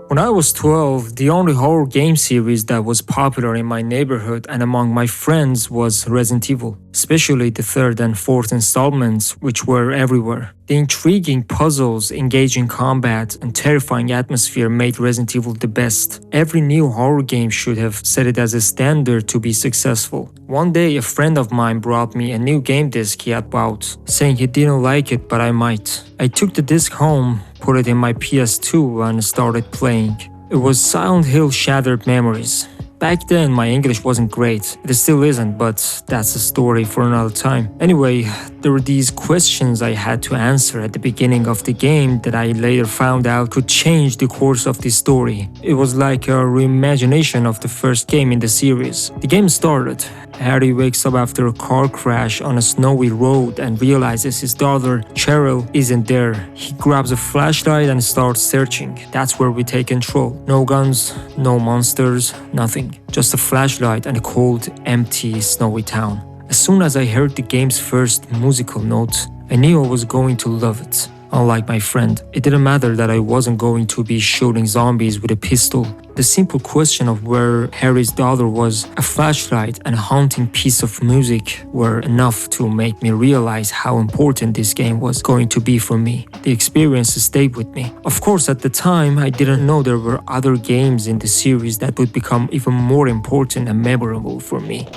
When I was 12, the only horror game series that was popular in my neighborhood and among my friends was Resident Evil, especially the third and fourth installments, which were everywhere. The intriguing puzzles, engaging combat, and terrifying atmosphere made Resident Evil the best. Every new horror game should have set it as a standard to be successful. One day, a friend of mine brought me a new game disc he had bought, saying he didn't like it but I might. I took the disc home, put it in my PS2 and started playing. It was Silent Hill Shattered Memories. Back then, my English wasn't great. It still isn't, but that's a story for another time. Anyway, there were these questions I had to answer at the beginning of the game that I later found out could change the course of the story. It was like a reimagination of the first game in the series. The game started. Harry wakes up after a car crash on a snowy road and realizes his daughter, Cheryl, isn't there. He grabs a flashlight and starts searching. That's where we take control. No guns, no monsters, nothing. Just a flashlight and a cold, empty, snowy town. As soon as I heard the game's first musical note, I knew I was going to love it. Unlike my friend, it didn't matter that I wasn't going to be shooting zombies with a pistol. The simple question of where Harry's daughter was, a flashlight, and a haunting piece of music were enough to make me realize how important this game was going to be for me. The experience stayed with me. Of course, at the time, I didn't know there were other games in the series that would become even more important and memorable for me.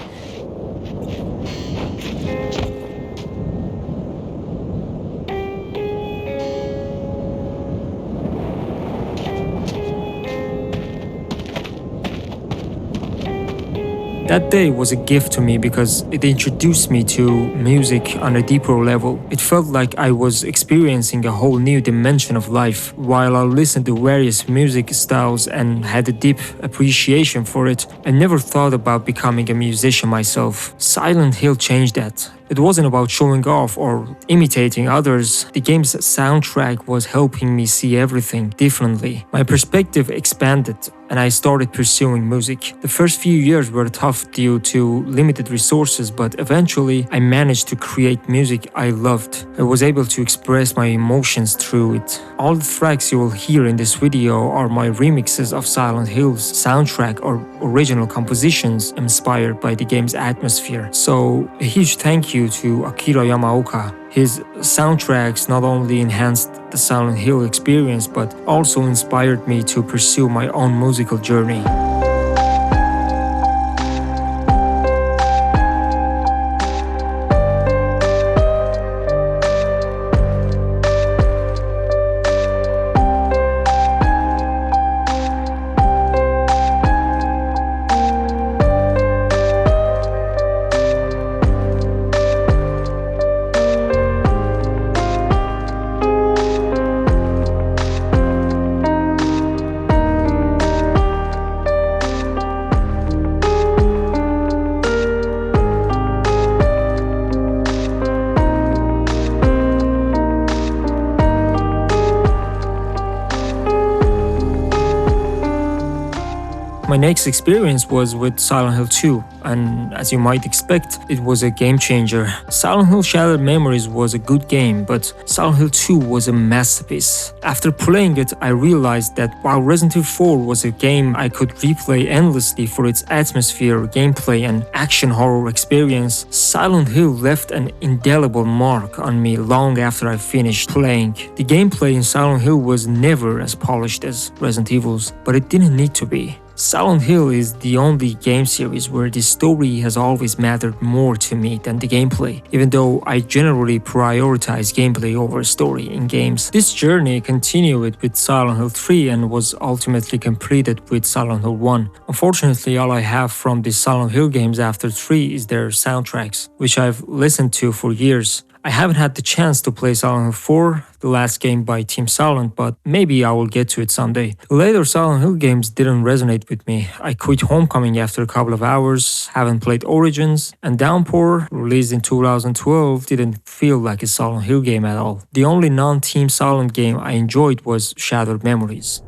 That day was a gift to me because it introduced me to music on a deeper level. It felt like I was experiencing a whole new dimension of life. While I listened to various music styles and had a deep appreciation for it, I never thought about becoming a musician myself. Silent Hill changed that. It wasn't about showing off or imitating others. The game's soundtrack was helping me see everything differently. My perspective expanded and I started pursuing music. The first few years were tough due to limited resources, but eventually I managed to create music I loved. I was able to express my emotions through it. All the tracks you will hear in this video are my remixes of Silent Hill's soundtrack or original compositions inspired by the game's atmosphere. So a huge thank you to Akira Yamaoka. His soundtracks not only enhanced the Silent Hill experience but also inspired me to pursue my own musical journey. My next experience was with Silent Hill 2, and as you might expect, it was a game changer. Silent Hill Shattered Memories was a good game, but Silent Hill 2 was a masterpiece. After playing it, I realized that while Resident Evil 4 was a game I could replay endlessly for its atmosphere, gameplay, and action horror experience, Silent Hill left an indelible mark on me long after I finished playing. The gameplay in Silent Hill was never as polished as Resident Evil's, but it didn't need to be. Silent Hill is the only game series where the story has always mattered more to me than the gameplay, even though I generally prioritize gameplay over story in games. This journey continued with Silent Hill 3 and was ultimately completed with Silent Hill 1. Unfortunately, all I have from the Silent Hill games after 3 is their soundtracks, which I've listened to for years. I haven't had the chance to play Silent Hill 4, the last game by Team Silent, but maybe I will get to it someday. The later Silent Hill games didn't resonate with me. I quit Homecoming after a couple of hours, haven't played Origins, and Downpour, released in 2012, didn't feel like a Silent Hill game at all. The only non-Team Silent game I enjoyed was Shattered Memories.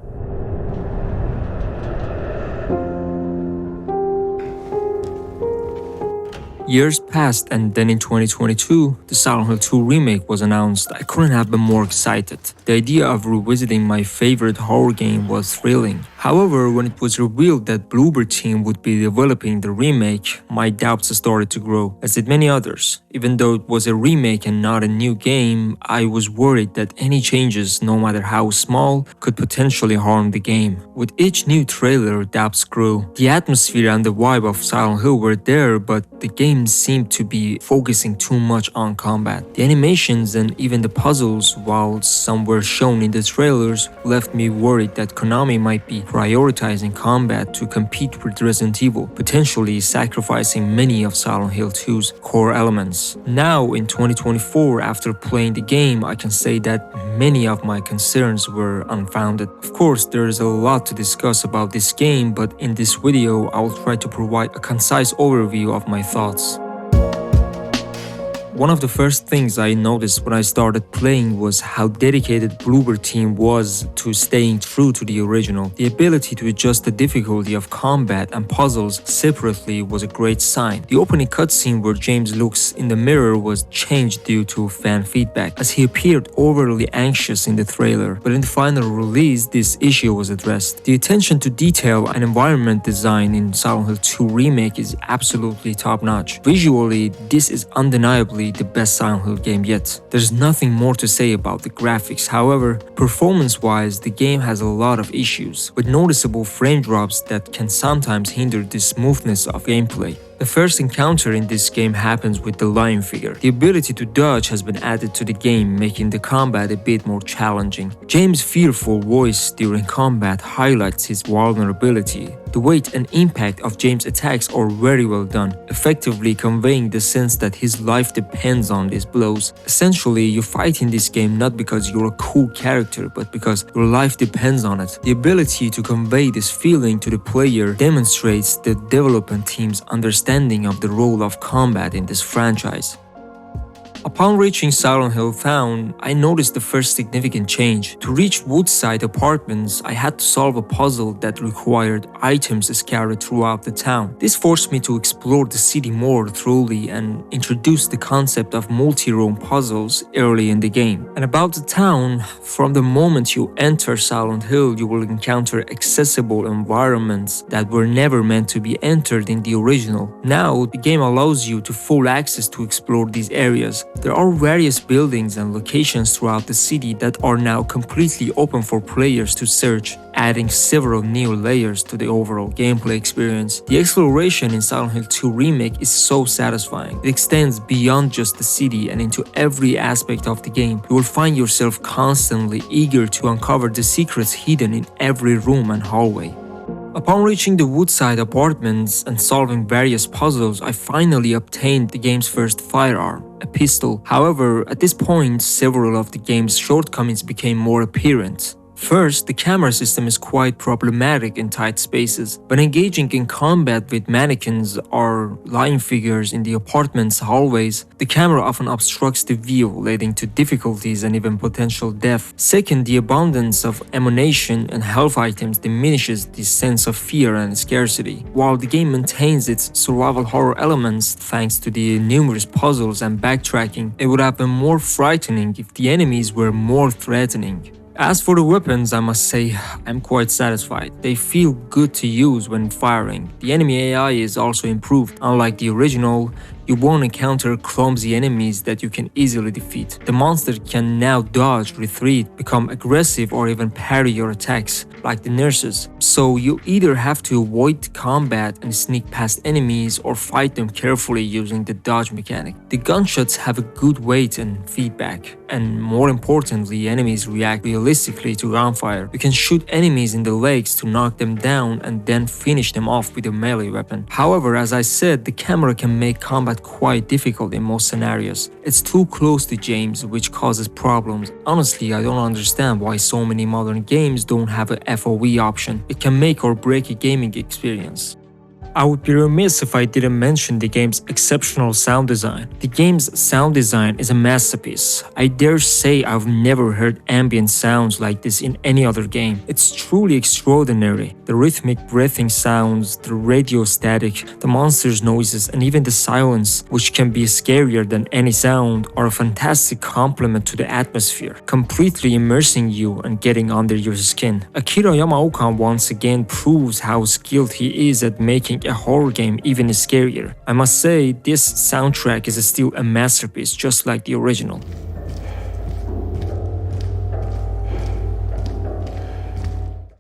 Years passed, and then in 2022, the Silent Hill 2 remake was announced. I couldn't have been more excited. The idea of revisiting my favorite horror game was thrilling. However, when it was revealed that Bloober Team would be developing the remake, my doubts started to grow, as did many others. Even though it was a remake and not a new game, I was worried that any changes, no matter how small, could potentially harm the game. With each new trailer, doubts grew. The atmosphere and the vibe of Silent Hill were there, but the game seemed to be focusing too much on combat. The animations and even the puzzles, while some were shown in the trailers, left me worried that Konami might be prioritizing combat to compete with Resident Evil, potentially sacrificing many of Silent Hill 2's core elements. Now, in 2024, after playing the game, I can say that many of my concerns were unfounded. Of course, there is a lot to discuss about this game, but in this video, I will try to provide a concise overview of my thoughts. One of the first things I noticed when I started playing was how dedicated Bloober Team was to staying true to the original. The ability to adjust the difficulty of combat and puzzles separately was a great sign. The opening cutscene where James looks in the mirror was changed due to fan feedback, as he appeared overly anxious in the trailer, but in the final release, this issue was addressed. The attention to detail and environment design in Silent Hill 2 Remake is absolutely top-notch. Visually, this is undeniably the best Silent Hill game yet. There's nothing more to say about the graphics. However, performance-wise, the game has a lot of issues, with noticeable frame drops that can sometimes hinder the smoothness of gameplay. The first encounter in this game happens with the lion figure. The ability to dodge has been added to the game, making the combat a bit more challenging. James' fearful voice during combat highlights his vulnerability. The weight and impact of James' attacks are very well done, effectively conveying the sense that his life depends on these blows. Essentially, you fight in this game not because you're a cool character, but because your life depends on it. The ability to convey this feeling to the player demonstrates the development team's understanding of the role of combat in this franchise. Upon reaching Silent Hill Town, I noticed the first significant change. To reach Woodside Apartments, I had to solve a puzzle that required items scattered throughout the town. This forced me to explore the city more thoroughly and introduce the concept of multi-room puzzles early in the game. And about the town, from the moment you enter Silent Hill, you will encounter accessible environments that were never meant to be entered in the original. Now, the game allows you to full access to explore these areas. There are various buildings and locations throughout the city that are now completely open for players to search, adding several new layers to the overall gameplay experience. The exploration in Silent Hill 2 Remake is so satisfying. It extends beyond just the city and into every aspect of the game. You will find yourself constantly eager to uncover the secrets hidden in every room and hallway. Upon reaching the Woodside Apartments and solving various puzzles, I finally obtained the game's first firearm, a pistol. However, at this point, several of the game's shortcomings became more apparent. First, the camera system is quite problematic in tight spaces. When engaging in combat with mannequins or lion figures in the apartment's hallways, the camera often obstructs the view, leading to difficulties and even potential death. Second, the abundance of ammunition and health items diminishes the sense of fear and scarcity. While the game maintains its survival horror elements thanks to the numerous puzzles and backtracking, it would have been more frightening if the enemies were more threatening. As for the weapons, I must say I'm quite satisfied. They feel good to use when firing. The enemy AI is also improved. Unlike the original, you won't encounter clumsy enemies that you can easily defeat. The monster can now dodge, retreat, become aggressive, or even parry your attacks, like the nurses. So you either have to avoid combat and sneak past enemies or fight them carefully using the dodge mechanic. The gunshots have a good weight and feedback, and more importantly, enemies react realistically to gunfire. You can shoot enemies in the legs to knock them down and then finish them off with a melee weapon. However, as I said, the camera can make combat quite difficult in most scenarios. It's too close to James, which causes problems. Honestly, I don't understand why so many modern games don't have a FOV option. It can make or break a gaming experience. I would be remiss if I didn't mention the game's exceptional sound design. The game's sound design is a masterpiece. I dare say I've never heard ambient sounds like this in any other game. It's truly extraordinary. The rhythmic breathing sounds, the radio static, the monsters' noises, and even the silence, which can be scarier than any sound, are a fantastic complement to the atmosphere, completely immersing you and getting under your skin. Akira Yamaoka once again proves how skilled he is at making a horror game even scarier. I must say, this soundtrack is still a masterpiece, just like the original.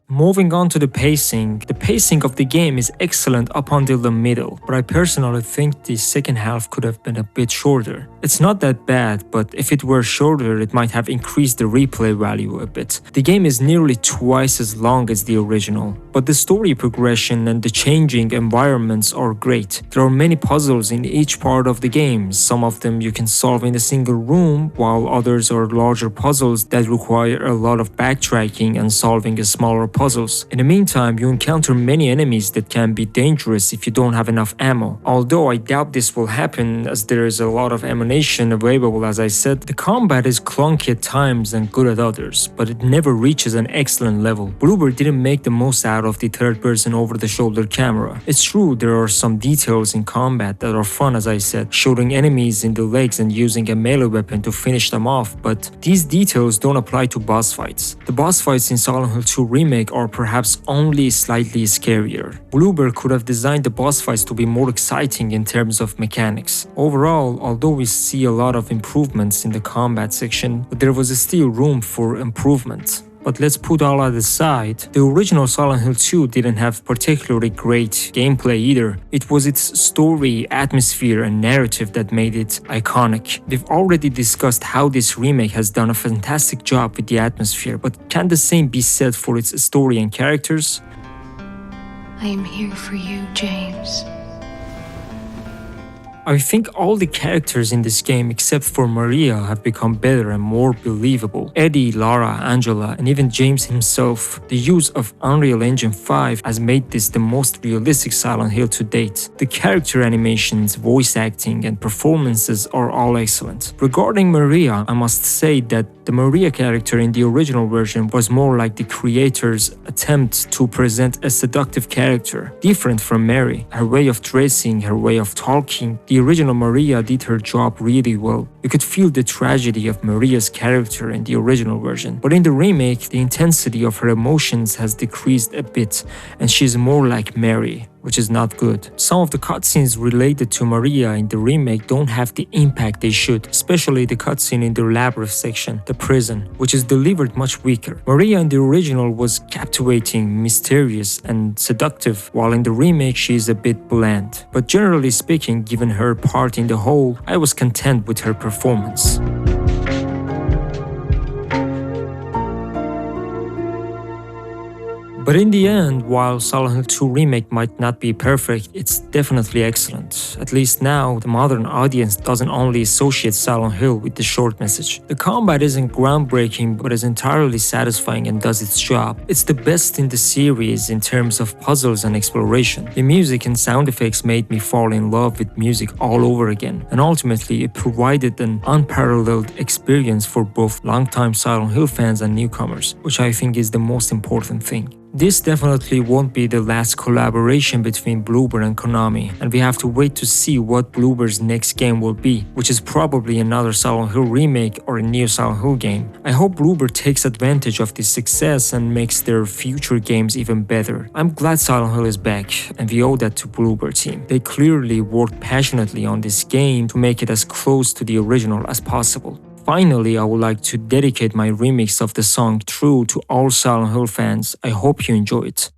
Moving on to the pacing of the game is excellent up until the middle, but I personally think the second half could have been a bit shorter. It's not that bad, but if it were shorter, it might have increased the replay value a bit. The game is nearly twice as long as the original, but the story progression and the changing environments are great. There are many puzzles in each part of the game. Some of them you can solve in a single room, while others are larger puzzles that require a lot of backtracking and solving a smaller puzzles. In the meantime, you encounter many enemies that can be dangerous if you don't have enough ammo. Although I doubt this will happen as there is a lot of ammunition available. As I said, the combat is clunky at times and good at others, but it never reaches an excellent level. Bloober didn't make the most out of the third-person over-the-shoulder camera. It's true there are some details in combat that are fun, as I said, shooting enemies in the legs and using a melee weapon to finish them off, but these details don't apply to boss fights. The boss fights in Silent Hill 2 Remake are perhaps only slightly scarier. Bloober could have designed the boss fights to be more exciting in terms of mechanics. Overall, although we see a lot of improvements in the combat section, there was still room for improvement. But let's put all that aside, the original Silent Hill 2 didn't have particularly great gameplay either. It was its story, atmosphere, and narrative that made it iconic. We've already discussed how this remake has done a fantastic job with the atmosphere, but can the same be said for its story and characters? I am here for you, James. I think all the characters in this game except for Maria have become better and more believable. Eddie, Lara, Angela, and even James himself. The use of Unreal Engine 5 has made this the most realistic Silent Hill to date. The character animations, voice acting, and performances are all excellent. Regarding Maria, I must say that the Maria character in the original version was more like the creator's attempt to present a seductive character, different from Mary. Her way of dressing, her way of talking, the original Maria did her job really well. You could feel the tragedy of Maria's character in the original version, but in the remake, the intensity of her emotions has decreased a bit, and she's more like Mary, which is not good. Some of the cutscenes related to Maria in the remake don't have the impact they should, especially the cutscene in the labyrinth section, the prison, which is delivered much weaker. Maria in the original was captivating, mysterious, and seductive, while in the remake she is a bit bland. But generally speaking, given her part in the whole, I was content with her performance. But in the end, while Silent Hill 2 Remake might not be perfect, it's definitely excellent. At least now, the modern audience doesn't only associate Silent Hill with the short message. The combat isn't groundbreaking, but is entirely satisfying and does its job. It's the best in the series in terms of puzzles and exploration. The music and sound effects made me fall in love with music all over again, and ultimately it provided an unparalleled experience for both longtime Silent Hill fans and newcomers, which I think is the most important thing. This definitely won't be the last collaboration between Bloober and Konami, and we have to wait to see what Bloober's next game will be, which is probably another Silent Hill remake or a new Silent Hill game. I hope Bloober takes advantage of this success and makes their future games even better. I'm glad Silent Hill is back, and we owe that to Bloober Team. They clearly worked passionately on this game to make it as close to the original as possible. Finally, I would like to dedicate my remix of the song True to all Silent Hill fans. I hope you enjoy it.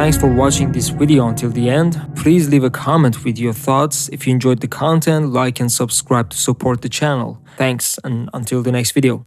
thanks for watching this video until the end. Please leave a comment with your thoughts. If you enjoyed the content, like and subscribe to support the channel. Thanks, and until the next video.